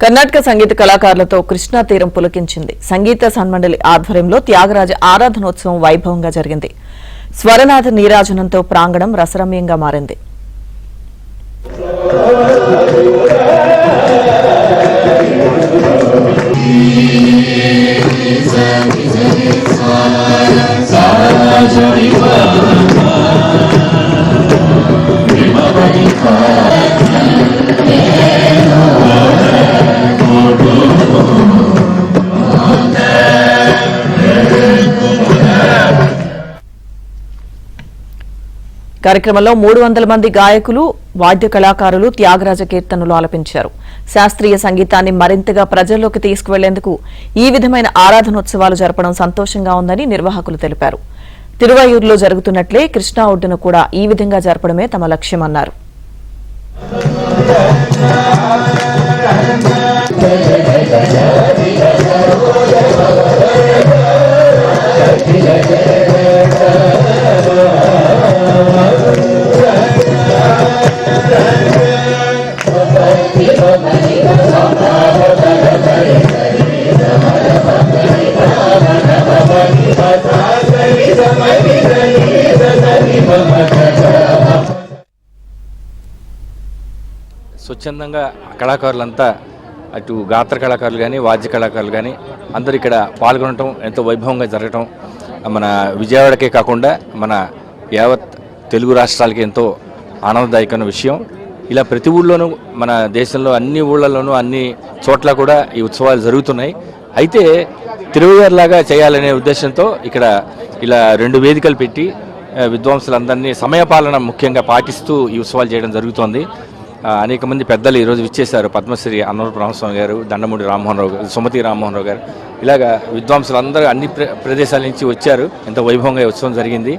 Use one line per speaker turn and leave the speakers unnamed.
కర్ణాటక సంగీత కళాకారులతో కృష్ణా తీరం పులకించింది. సంగీత సన్మండలి ఆధ్వర్యంలో త్యాగరాజ ఆరాధనోత్సవం వైభవంగా జరిగింది. స్వరనాథ నీరాజనంతో ప్రాంగణం రసరమ్యంగా మారింది. కార్యక్రమంలో 300 మంది గాయకులు, వాద్య కళాకారులు త్యాగరాజ కీర్తనలు ఆలపించారు. శాస్త్రీయ సంగీతాన్ని మరింతగా ప్రజల్లోకి తీసుకువెళ్లేందుకు ఈ విధమైన ఆరాధనోత్సవాలు జరపడం సంతోషంగా ఉందని నిర్వాహకులు తెలిపారు. తిరువయ్యూరులో జరుగుతున్నట్లే కృష్ణా ఒడ్డున కూడా ఈ విధంగా జరపడమే తమ లక్ష్యమన్నారు.
స్వచ్ఛందంగా కళాకారులంతా అటు గాత్ర కళాకారులు కానీ వాద్య కళాకారులు కానీ అందరూ ఇక్కడ పాల్గొనటం ఎంతో వైభవంగా జరగటం మన విజయవాడకే కాకుండా మన యావత్ తెలుగు రాష్ట్రాలకి ఎంతో ఆనందదాయకమైన విషయం. ఇలా ప్రతి ఊళ్ళోనూ మన దేశంలో అన్ని ఊళ్ళలోనూ అన్ని చోట్ల కూడా ఈ ఉత్సవాలు జరుగుతున్నాయి. అయితే తిరువయ్యూరులాగా చేయాలనే ఉద్దేశంతో ఇక్కడ ఇలా 2 వేదికలు పెట్టి విద్వాంసులందరినీ సమయపాలన ముఖ్యంగా పాటిస్తూ ఈ ఉత్సవాలు చేయడం జరుగుతోంది. అనేక మంది పెద్దలు ఈరోజు విచ్చేశారు. పద్మశ్రీ అన్నవరపు రామస్వామి గారు, దండమూడి రామ్మోహన్ రావు గారు, సుమతి రామ్మోహన్ రావు గారు, ఇలాగా విద్వాంసులందరూ అన్ని ప్రదేశాల నుంచి వచ్చారు. ఎంతో వైభవంగా ఈ ఉత్సవం జరిగింది.